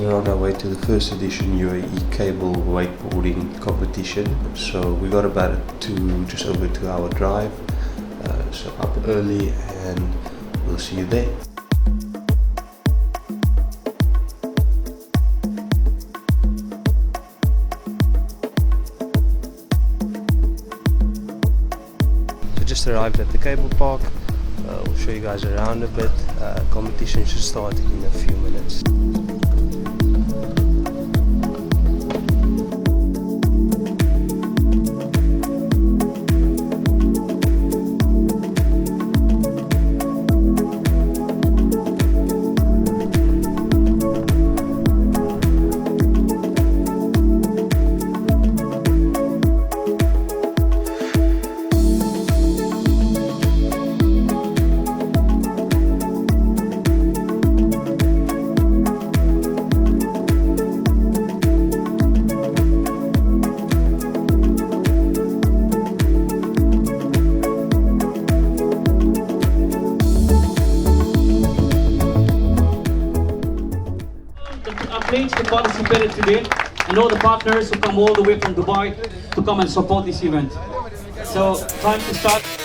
we're on our way to the first edition UAE cable wakeboarding competition. So we got about just over 2-hour drive. So up early, and we'll see you there. So just arrived at the cable park. We'll show you guys around a bit. Competition should start in a few minutes. Athletes who participated today and all the partners who come all the way from Dubai to come and support this event. So time to start.